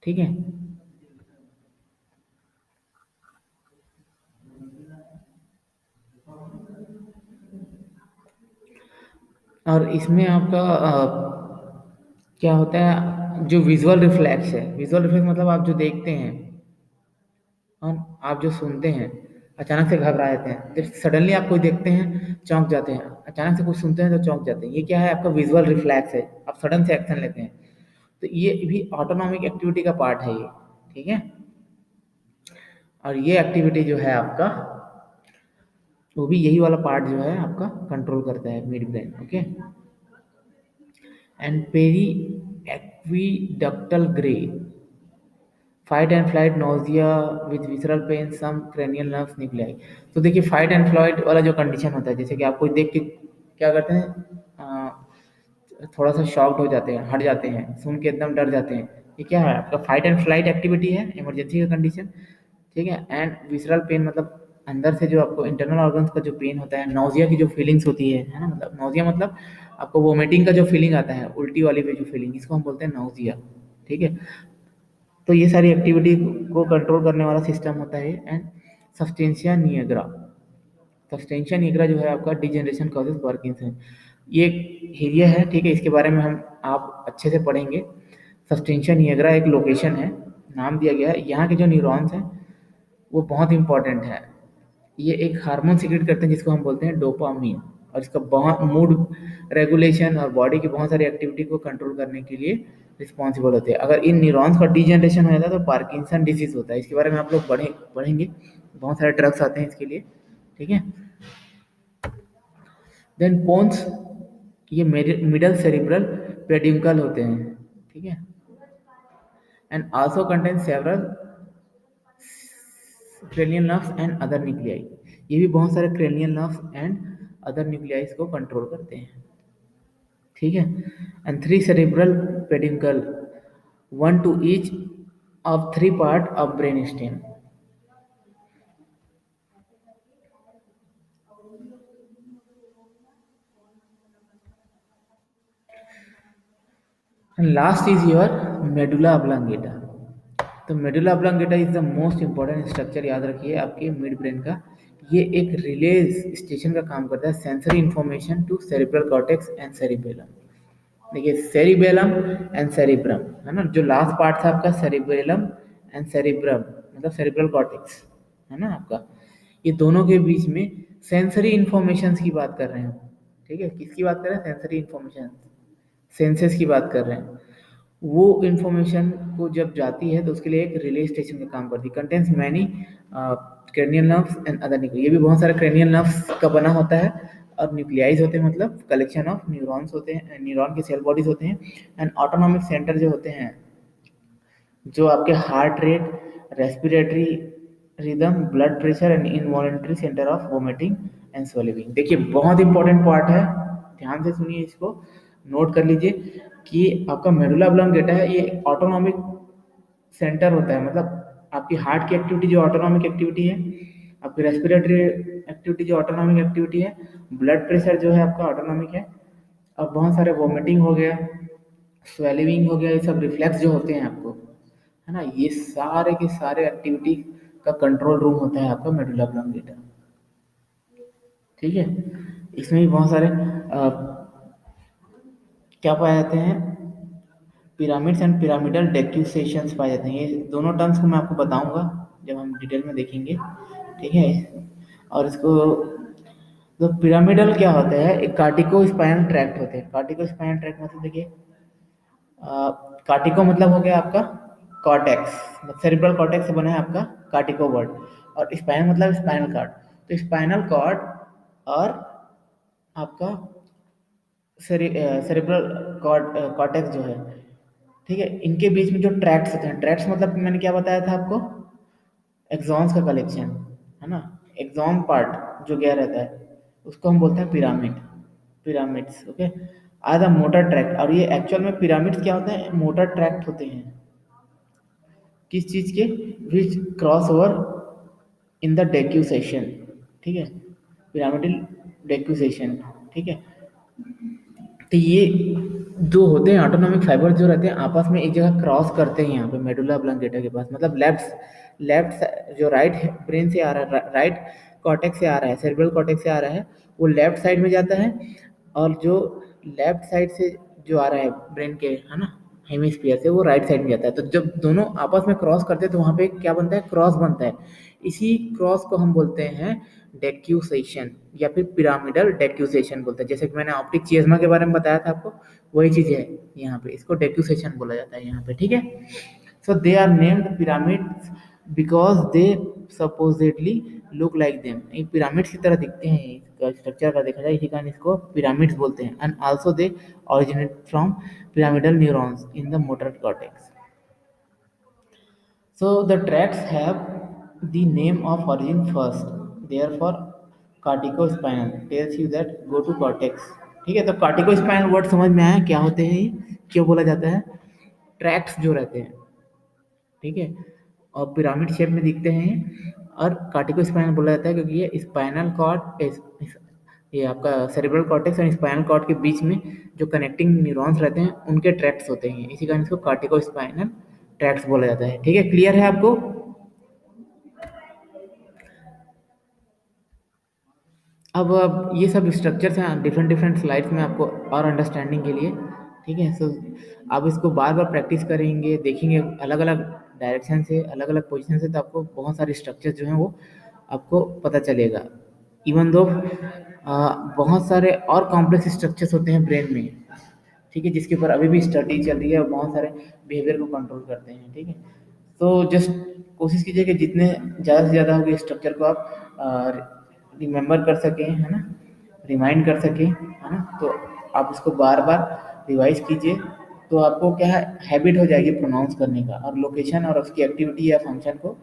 ठीक है। और इसमें आपका क्या होता है, जो विजुअल रिफ्लेक्स है, विजुअल रिफ्लेक्स मतलब आप जो देखते हैं और आप जो सुनते हैं, अचानक से घबरा जाते हैं, फिर सडनली आप कोई देखते हैं चौंक जाते हैं, अचानक से कुछ सुनते हैं तो चौंक जाते हैं, ये क्या है, आपका विजुअल रिफ्लेक्स है, आप सडन से एक्शन लेते हैं। तो ये भी ऑटोनॉमिक एक्टिविटी का पार्ट है ये, ठीक है। और ये एक्टिविटी जो है आपका, वो भी यही वाला पार्ट जो है आपका कंट्रोल करता है midbrain, okay. And periaqueductal grey, fight and flight, nausea with visceral pain, some cranial nerves nuclei. तो देखिए फाइट एंड फ्लाइट वाला जो कंडीशन होता है, जैसे कि आप कोई देख के क्या करते हैं, थोड़ा सा शॉक्ड हो जाते हैं, हट जाते हैं, सुन के एकदम डर जाते हैं, ये क्या है, आपका फाइट एंड फ्लाइट एक्टिविटी है, इमरजेंसी का कंडीशन, ठीक है। एंड विसरल पेन मतलब अंदर से जो आपको इंटरनल ऑर्गन्स का जो पेन होता है, नोजिया की जो फीलिंग्स होती है ना, मतलब नोजिया मतलब आपको वोमिटिंग का जो फीलिंग आता है, उल्टी वाली भी जो फीलिंग, इसको हम बोलते हैं नोजिया, ठीक है। तो ये सारी एक्टिविटी को कंट्रोल करने वाला सिस्टम होता है। And substantia nigra, substantia nigra जो है आपका डिजेनरेशन कॉजेज पार्किंसन, ये एरिया है, ठीक है, इसके बारे में हम आप अच्छे से पढ़ेंगे। सब्सटेंशिया निग्रा एक लोकेशन है, नाम दिया गया है, यहाँ के जो न्यूरॉन्स हैं वो बहुत इंपॉर्टेंट है। ये एक हार्मोन सीक्रेट करते हैं जिसको हम बोलते हैं डोपामीन, और इसका बहुत मूड रेगुलेशन और बॉडी की बहुत सारी एक्टिविटी को कंट्रोल करने के लिए रिस्पॉन्सिबल होते हैं। अगर इन न्यूरॉन्स का डिजेनरेशन हो जाता है तो पार्किंसन डिजीज होता है, इसके बारे में आप लोग पढ़ेंगे, बहुत सारे ड्रग्स आते हैं इसके लिए, ठीक है। देन पोन्स, ये मिडल सेरिब्रल पेडिंकल होते हैं, ठीक है। And also contain several cranial nerves and other nuclei, ये भी बहुत सारे cranial nerves and other nucleis को कंट्रोल करते हैं, ठीक है। And three cerebral peduncle, one to each of three part of brain stem. And last is your medulla oblongata. तो medulla oblongata is the most important structure, याद रखिए आपके mid brain का। ये एक रिले स्टेशन का काम करता है, sensory information to cerebral cortex and cerebellum. देखिए सेरिबेलम एंड सेरिब्रम है ना, जो लास्ट पार्ट था आपका सेरिबेलम एंड सेरिब्रम, मतलब सेरिब्रल कॉर्टेक्स है ना आपका, ये दोनों के बीच में सेंसरी इंफॉर्मेशन की बात कर रहे हैं, ठीक है। किसकी बात कर रहे हैं, सेंसरी इंफॉर्मेशन, सेंसेस की बात कर रहे हैं। वो इंफॉर्मेशन को जब जाती है तो उसके लिए एक रिले स्टेशन का काम करती है, contains many cranial nerves and other nuclei, ये भी बहुत सारे क्रेनियल नर्व्स का बना होता है, और न्यूक्लियाइज होते हैं मतलब कलेक्शन ऑफ न्यूरॉन्स होते हैं, न्यूरॉन के सेल बॉडीज होते हैं। एंड ऑटोनॉमिक सेंटर जो होते हैं, जो आपके heart rate, respiratory rhythm, blood pressure and involuntary centre of vomiting and swelling. देखिए बहुत इंपॉर्टेंट पार्ट है, ध्यान से सुनिए, इसको नोट कर लीजिए कि आपका मेडुला ऑब्लंगेटा है, ये ऑटोनॉमिक सेंटर होता है, मतलब आपकी हार्ट की एक्टिविटी जो ऑटोनॉमिक एक्टिविटी है, आपकी रेस्पिरेटरी एक्टिविटी जो ऑटोनॉमिक एक्टिविटी है, ब्लड प्रेशर जो है आपका ऑटोनॉमिक है, और बहुत सारे वोमिटिंग हो गया, स्वेलिंग हो गया, ये सब रिफ्लेक्स जो होते हैं आपको, है ना, ये सारे के सारे एक्टिविटी का कंट्रोल रूम होता है आपका मेडुला ऑब्लंगेटा, ठीक है। इसमें भी बहुत सारे क्या पाए जाते हैं, पिरामिड्स एंड पिरामिडल डेक्यूसेशंस पाए जाते हैं। ये दोनों टर्म्स को मैं आपको बताऊंगा जब हम डिटेल में देखेंगे, ठीक है। और इसको, तो पिरामिडल क्या होता है, एक कार्टिको स्पाइनल ट्रैक्ट होते हैं, कार्टिको स्पाइनल ट्रैक्ट मतलब देखिए, कार्टिको मतलब हो गया आपका कॉर्टेक्स, मतलब सेरिब्रल कॉर्टेक्स से बना है आपका कार्टिको वर्ड, और स्पाइन मतलब स्पाइनल कॉर्ड, तो स्पाइनल कॉर्ड और आपका सेरिब्रल कॉर्टेक्स जो है, ठीक है, इनके बीच में जो ट्रैक्ट्स होते हैं, ट्रैक्ट्स मतलब मैंने क्या बताया था आपको, एक्सॉन्स का कलेक्शन, है ना, एक्सॉन पार्ट जो गया रहता है उसको हम बोलते हैं pyramid, pyramids, okay. Are the motor tract, और ये एक्चुअल में पिरामिड्स क्या होते हैं, मोटर ट्रैक्ट होते हैं, किस चीज के, विच cross over in the decussation, ठीक है, पिरामिडल डेक्यूसेशन, ठीक है। तो ये जो होते हैं ऑटोनॉमिक फाइबर जो रहते हैं आपस में एक जगह क्रॉस करते हैं, यहाँ पे मेडुला ऑब्लंगेटा के पास, मतलब लेफ्ट लेफ्ट जो राइट ब्रेन से आ रहा है, राइट कॉर्टेक्स से आ रहा है, सेरिब्रल कॉर्टेक्स से आ रहा है, वो लेफ्ट साइड में जाता है, और जो लेफ्ट साइड से जो आ रहा है ब्रेन के, है ना, हेमिस्फीयर से, वो राइट साइड में जाता है। तो जब दोनों आपस में क्रॉस करते हैं तो वहाँ पे क्या बनता है, क्रॉस बनता है। इसी क्रॉस को हम बोलते हैं डेक्यूसेशन या फिर पिरामिडल डेक्यूसेशन बोलते हैं। जैसे कि मैंने ऑप्टिक चिज्मा के बारे में बताया था आपको, वही चीज़ है यहाँ पे, इसको डेक्यूसेशन बोला जाता है यहाँ पे, ठीक है। So they are named pyramids because they supposedly look like them, ये पिरामिड्स की तरह दिखते हैं। इसका स्ट्रक्चर का देखा जाए इसी कारण इसको पिरामिड्स बोलते हैं। And also they originate from pyramidal neurons in the motor cortex. So the tracts have the name of origin first. Therefore, corticospinal tells you that go to cortex. ठीक है, तो कार्टिकोस्पाइनल वर्ड समझ में आया क्या होते हैं ये, क्यों बोला जाता है? ट्रैक्ट्स जो रहते हैं, ठीक है, और पिरामिड शेप में दिखते हैं, और कार्टिकोस्पाइनल बोला जाता है क्योंकि ये स्पाइनल कॉर्ड, ये आपका सेरेब्रल कॉर्टेक्स और स्पाइनल कॉर्ड के बीच में जो कनेक्टिंग न्यूरॉन्स रहते हैं उनके ट्रैक्ट्स होते हैं, इसी कारण इसको कार्टिकोस्पाइनल ट्रैक्ट्स बोला जाता है। ठीक है, क्लियर है आपको? अब ये सब स्ट्रक्चर्स हैं डिफरेंट डिफरेंट स्लाइड्स में आपको और अंडरस्टैंडिंग के लिए, ठीक है। सो आप इसको बार बार प्रैक्टिस करेंगे, देखेंगे अलग अलग डायरेक्शन से, अलग अलग पोजीशन से, तो आपको बहुत सारे स्ट्रक्चर्स जो हैं वो आपको पता चलेगा। इवन दो बहुत सारे और कॉम्प्लेक्स स्ट्रक्चर्स होते हैं ब्रेन में, ठीक है, जिसके ऊपर अभी भी स्टडी चल रही है और बहुत सारे बिहेवियर को कंट्रोल करते हैं, ठीक है। तो जस्ट कोशिश कीजिए कि जितने ज़्यादा से ज़्यादा होगी स्ट्रक्चर को आप रिमेंबर कर सकें, है ना, रिमाइंड कर सकें, है ना। तो आप इसको बार बार रिवाइज कीजिए, तो आपको क्या है, हैबिट हो जाएगी प्रोनाउंस करने का और लोकेशन और उसकी एक्टिविटी या फंक्शन को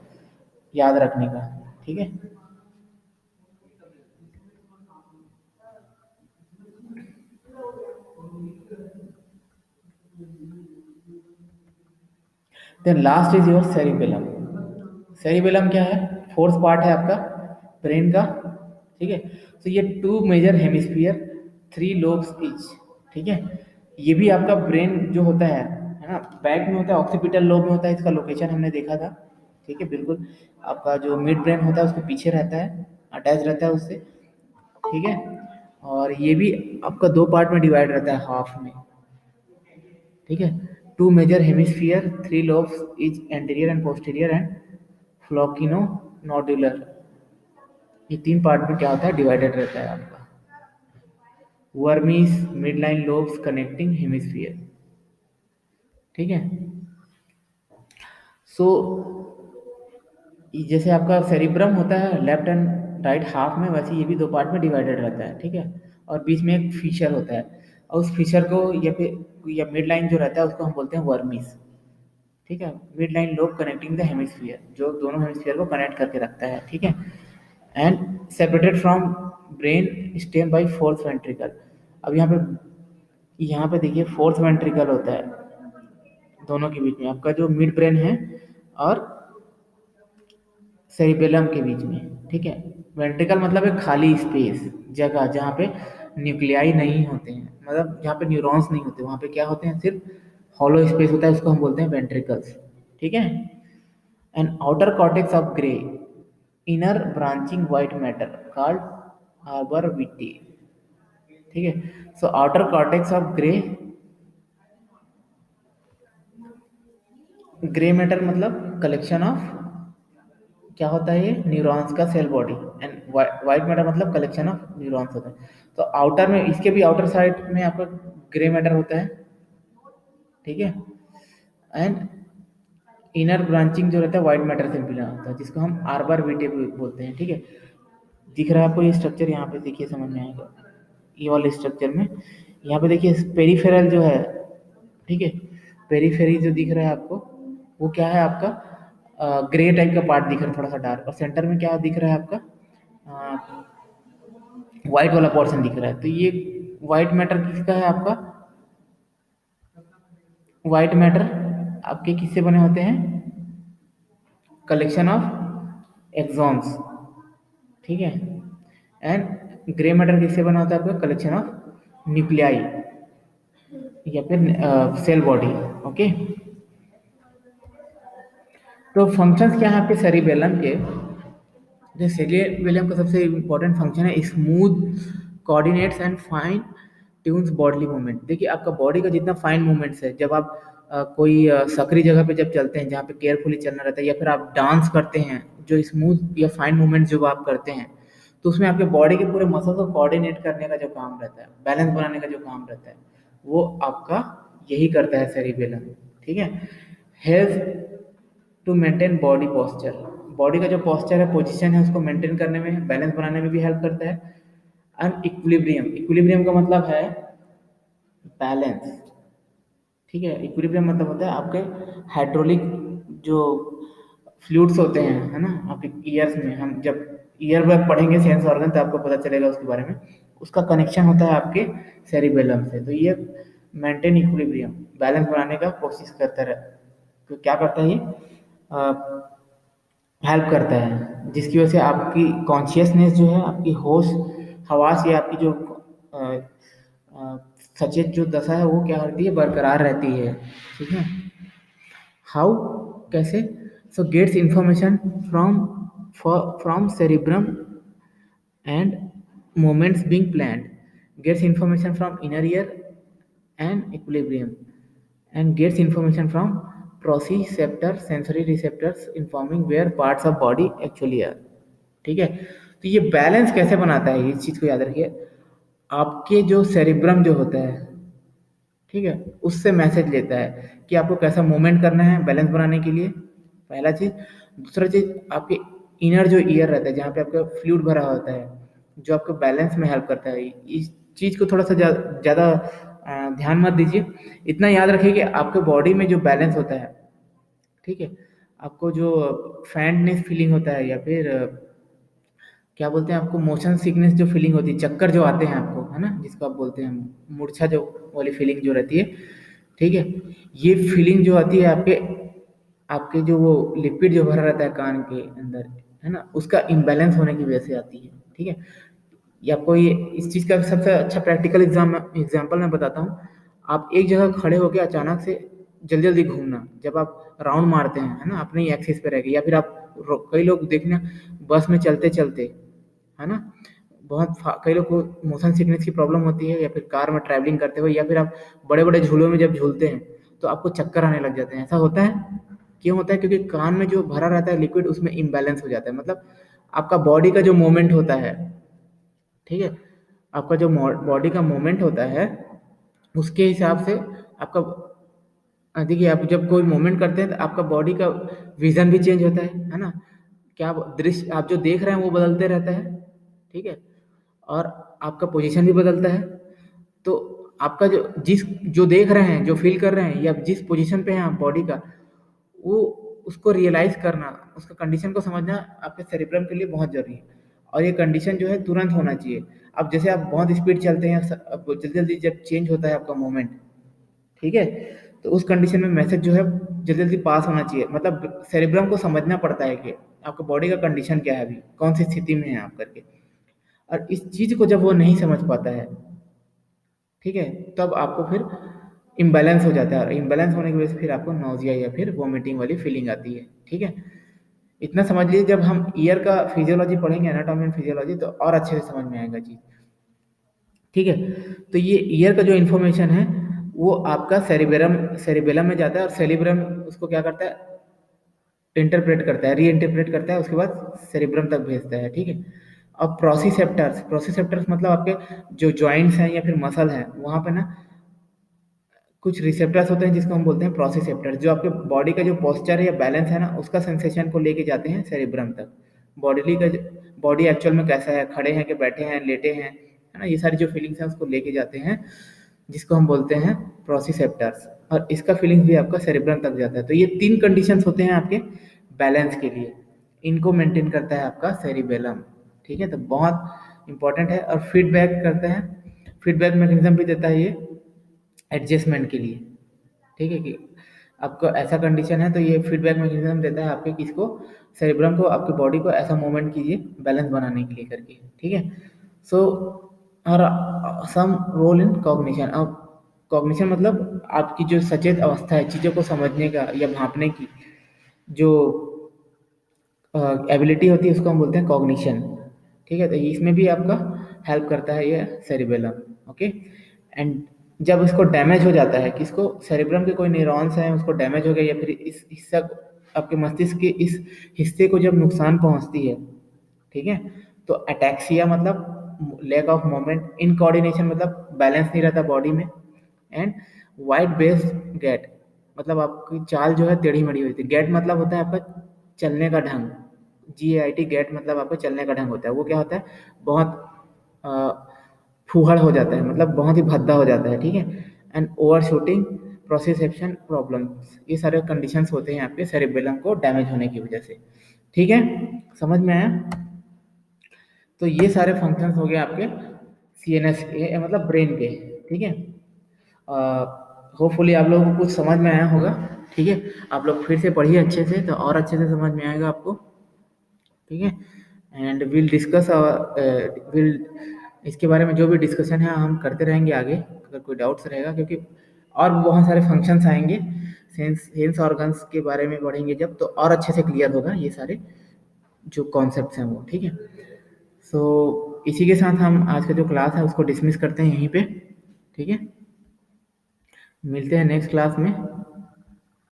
याद रखने का, ठीक है। Then last is your cerebellum. Cerebellum क्या है? फोर्थ पार्ट है आपका ब्रेन का, ठीक है। तो ये two major hemisphere, three lobes each, ठीक है। ये भी आपका ब्रेन जो होता है ना, बैक में होता है, ऑक्सीपिटल लोब में होता है, इसका लोकेशन हमने देखा था, ठीक है, बिल्कुल। आपका जो मिड ब्रेन होता है उसके पीछे रहता है, अटैच रहता है उससे, ठीक है। और ये भी आपका दो पार्ट में डिवाइड रहता है, हाफ में, ठीक है। Two major hemisphere, three lobes is anterior and posterior and flocculonodular, ये तीन पार्ट में क्या होता है, डिवाइडेड रहता है आपका। Vermis midline lobes connecting hemisphere, ठीक है। सो जैसे आपका सेरिब्रम होता है लेफ्ट एंड राइट हाफ में, वैसे ये भी दो पार्ट में डिवाइडेड रहता है, ठीक है। और बीच में एक फीचर होता है, और उस फीचर को या फिर या मिड लाइन जो रहता है उसको हम बोलते हैं वर्मीज, ठीक है। Mid line lobe connecting the hemisphere, जो दोनों हेमिस्फीयर को कनेक्ट करके रखता है, ठीक है। And separated from brain stem by fourth ventricle. अब यहाँ पे देखिए फोर्थ वेंट्रिकल होता है दोनों के बीच में, आपका जो मिड ब्रेन है और सेरिबेलम के बीच में, ठीक है। वेंट्रिकल मतलब एक खाली स्पेस, जगह जहाँ पे न्यूक्लियाई नहीं होते हैं, मतलब जहाँ पे न्यूरॉन्स नहीं होते, वहाँ पे क्या होते हैं, सिर्फ हॉलो स्पेस होता है, उसको हम बोलते हैं वेंट्रिकल्स, ठीक है। And outer cortex of grey, inner branching white matter called arbor vitae, ठीक है। So outer cortex of grey, grey matter मतलब कलेक्शन ऑफ, क्या होता है ये, न्यूरॉन्स का cell body, and white matter मतलब कलेक्शन ऑफ न्यूरॉन्स होता है। तो आउटर में, इसके भी आउटर साइड में आपका ग्रे मैटर होता है, ठीक है। एंड इनर ब्रांचिंग जो रहता है वाइट मैटर से मिला होता है, जिसको हम आर्बर वीटे बोलते हैं, ठीक है। दिख रहा है आपको ये स्ट्रक्चर, यहाँ पे देखिए समझ में आएगा, ये वाले स्ट्रक्चर में यहाँ पे देखिए पेरीफेरल जो है, ठीक है, पेरीफेरी जो दिख रहा है आपको, वो क्या है आपका, ग्रे टाइप का पार्ट दिख रहा है थोड़ा सा डार्क, और सेंटर में क्या दिख रहा है आपका, व्हाइट वाला पोर्शन दिख रहा है। तो ये व्हाइट मैटर किसका है आपका, व्हाइट मैटर आपके किससे बने होते हैं, कलेक्शन ऑफ एक्सॉन्स, ठीक है। एंड ग्रे मैटर किससे बना होता है आपका, कलेक्शन ऑफ न्यूक्लियाई या फिर सेल बॉडी, ओके। तो फंक्शंस क्या है आपके सेरिबेलम के, जो सेरिबेलम का सबसे इम्पोर्टेंट फंक्शन है, smooth coordinates and fine tunes bodily movement. देखिए आपका बॉडी का जितना फाइन मूवमेंट्स है, जब आप कोई सकरी जगह पे जब चलते हैं जहाँ पे केयरफुली चलना रहता है, या फिर आप डांस करते हैं, जो स्मूथ या फाइन मूवमेंट जो आप करते हैं, तो उसमें आपके बॉडी के पूरे मसल्स को कोऑर्डिनेट करने का जो काम रहता है, बैलेंस बनाने का जो काम रहता है, वो आपका यही करता है सेरिबेलम। ठीक है। Health to maintain body posture, body का जो पोस्चर है, पोजीशन है, उसको मेंटेन करने में, बैलेंस बनाने में भी हेल्प करता है। एंड इक्विलिब्रियम, इक्विलिब्रियम का मतलब है बैलेंस। ठीक है। इक्विलिब्रियम मतलब होता है आपके हाइड्रोलिक जो फ्लूइड्स होते हैं, है ना, आपके ईयर्स में, हम जब ईयर में पढ़ेंगे सेंस ऑर्गन तो आपको पता चलेगा उसके बारे में, उसका कनेक्शन होता है आपके सेरिबेलम से। तो ये मेंटेन इक्विलिब्रियम, बैलेंस बनाने का कोशिश करता है। तो क्या करता है ये, हेल्प करता है, जिसकी वजह से आपकी कॉन्शियसनेस जो है, आपकी होश हवास, या आपकी जो अ, अ, सचेत जो दशा है वो क्या होती है, बरकरार रहती है। ठीक है। हाउ, कैसे, so gets information from from cerebrum and movements being planned, gets information from inner ear and equilibrium, and gets information from proprioceptor sensory receptors informing where parts of body actually are। ठीक है। तो ये balance कैसे बनाता है, इस चीज को याद रखिए। आपके जो सेरिब्रम जो होता है, ठीक है, उससे मैसेज लेता है कि आपको कैसा मूवमेंट करना है बैलेंस बनाने के लिए, पहला चीज। दूसरा चीज, आपके इनर जो ईयर रहता है, जहाँ पे आपका फ्लूइड भरा होता है, जो आपको बैलेंस में हेल्प करता है। इस चीज को थोड़ा सा ज़्यादा ध्यान मत दीजिए, इतना याद रखिए कि आपके बॉडी में जो बैलेंस होता है, ठीक है, आपको जो फैंटनेस फीलिंग होता है, या फिर क्या बोलते हैं, आपको मोशन सिकनेस जो फीलिंग होती है, चक्कर जो आते हैं आपको, है ना, जिसको आप बोलते हैं मूर्छा जो वाली फीलिंग जो रहती है, ठीक है, ये फीलिंग जो आती है आपके आपके जो वो लिक्विड जो भरा रहता है कान के अंदर, है ना, उसका इम्बैलेंस होने की वजह से आती है। ठीक है। ये आपको ये इस चीज़ का सबसे अच्छा प्रैक्टिकल एग्जाम्पल मैं बताता हूँ। आप एक जगह खड़े होकर अचानक से जल्दी जल्दी घूमना, जब आप राउंड मारते हैं, है ना, अपने ही एक्सिस पे रह के, या फिर आप कई लोग देखना बस में चलते चलते, है ना, कई लोग को मोशन सिकनेस की प्रॉब्लम होती है, या फिर कार में ट्रैवलिंग करते हुए, या फिर आप बड़े बड़े झूलों में जब झूलते हैं तो आपको चक्कर आने लग जाते हैं। ऐसा होता है, क्यों होता है, क्योंकि कान में जो भरा रहता है लिक्विड, उसमें इम्बैलेंस हो जाता है। मतलब आपका बॉडी का जो मूवमेंट होता है, ठीक है, आपका जो बॉडी का मूवमेंट होता है, उसके हिसाब से आपका देखिए, आप जब कोई मूवमेंट करते हैं तो आपका बॉडी का विजन भी चेंज होता है ना, क्या दृश्य आप जो देख रहे हैं वो बदलते रहता है। ठीक है। और आपका पोजीशन भी बदलता है। तो आपका जो देख रहे हैं, जो फील कर रहे हैं, या जिस पोजीशन पे हैं आप बॉडी का, वो उसको रियलाइज करना, उसका कंडीशन को समझना आपके सेरिब्रम के लिए बहुत जरूरी है। और ये कंडीशन जो है तुरंत होना चाहिए। अब जैसे आप बहुत स्पीड चलते हैं, जल्दी जल्दी जब चेंज होता है आपका मूवमेंट, ठीक है, तो उस कंडीशन में मैसेज जो है जल्दी जल्दी पास होना चाहिए। मतलब सेरिब्रम को समझना पड़ता है कि आपका बॉडी का कंडीशन क्या है, अभी कौन सी स्थिति में है आप करके। और इस चीज को जब वो नहीं समझ पाता है, ठीक है, तब आपको फिर इम्बैलेंस हो जाता है, और इम्बैलेंस होने की वजह से फिर आपको नौजिया या फिर वॉमिटिंग वाली फीलिंग आती है। ठीक है। इतना समझ लीजिए, जब हम ईयर का फिजियोलॉजी पढ़ेंगे, एनाटॉमी एंड फिजियोलॉजी, तो और अच्छे से समझ में आएगा चीज। ठीक है। तो ये ईयर का जो इन्फॉर्मेशन है, वो आपका सेरिबेलम में जाता है, और सेरिब्रम उसको क्या करता है, इंटरप्रेट करता है, री इंटरप्रेट करता है, उसके बाद सेरिब्रम तक भेजता है। ठीक है। अब प्रोसिसेप्टर्स मतलब आपके जो जॉइंट्स हैं या फिर मसल हैं, वहां पे ना कुछ रिसेप्टर्स होते हैं, जिसको हम बोलते हैं प्रोसिसेप्टर्स, जो आपके बॉडी का जो पोस्चर है या बैलेंस है ना, उसका सेंसेशन को लेके जाते हैं सेरिब्रम तक। बॉडी का बॉडी एक्चुअल में कैसा है, खड़े हैं कि बैठे हैं, लेटे हैं, है ना, ये सारी जो फीलिंग्स हैं उसको लेके जाते हैं, जिसको हम बोलते हैं प्रोसिसेप्टर्स। और इसका फीलिंग्स भी आपका सेरिब्रम तक जाता है। तो ये 3 कंडीशंस होते हैं आपके बैलेंस के लिए, इनको मेंटेन करता है आपका सेरिबेलम। ठीक है। तो बहुत इंपॉर्टेंट है। और फीडबैक करता है, फीडबैक मैकेनिज्म भी देता है ये एडजस्टमेंट के लिए। ठीक है, कि आपको ऐसा कंडीशन है तो ये फीडबैक मैकेनिज्म देता है आपके किसको, सेरिब्रम को, आपके बॉडी को ऐसा मूवमेंट कीजिए बैलेंस बनाने के लिए करके। ठीक है। सो और सम रोल इन कॉग्निशन। अब कॉग्निशन मतलब आपकी जो सचेत अवस्था है, चीज़ों को समझने का या भांपने की जो एबिलिटी होती है, उसको हम बोलते हैं कॉग्निशन। ठीक है। तो इसमें भी आपका हेल्प करता है ये सेरिबेलम। ओके। एंड जब उसको डैमेज हो जाता है, किसको, सेरेब्रम के कोई न्यूरॉन्स हैं उसको डैमेज हो गया, या फिर इस हिस्सा, आपके मस्तिष्क के इस हिस्से को जब नुकसान पहुंचती है, ठीक है, तो अटैक्सिया मतलब लैक ऑफ मोमेंट, इनकोऑर्डिनेशन मतलब बैलेंस नहीं रहता बॉडी में, एंड वाइड बेस्ड गैट मतलब आपकी चाल जो है टेढ़ी मेढ़ी होती है। गैट मतलब होता है आपका चलने का ढंग, GAIT गैट मतलब आपका चलने का ढंग होता है। वो क्या होता है, बहुत फूहड़ हो जाता है, मतलब बहुत ही भद्दा हो जाता है, ठीक है। एंड ओवर शूटिंग, प्रोसेसेप्शन प्रॉब्लम्स, ये सारे कंडीशंस होते हैं आपके सेरिबेलम को डैमेज होने की वजह से, ठीक है। समझ में आया? तो ये सारे फंक्शंस हो गए आपके CNS के, मतलब ब्रेन के, ठीक है। होपफुली आप लोगों को कुछ समझ में आया होगा, ठीक है। आप लोग फिर से पढ़िए अच्छे से, तो और अच्छे से समझ में आएगा आपको, ठीक है। एंड विल डिस्कस विल, इसके बारे में जो भी डिस्कशन है हम करते रहेंगे आगे, अगर कोई डाउट्स रहेगा, क्योंकि और भी बहुत सारे फंक्शंस आएंगे, सेंस ऑर्गन्स के बारे में पढ़ेंगे जब, तो और अच्छे से क्लियर होगा ये सारे जो कॉन्सेप्ट्स हैं वो, ठीक है। सो इसी के साथ हम आज का जो क्लास है उसको डिसमिस करते हैं यहीं पे, ठीक है। मिलते हैं नेक्स्ट क्लास में।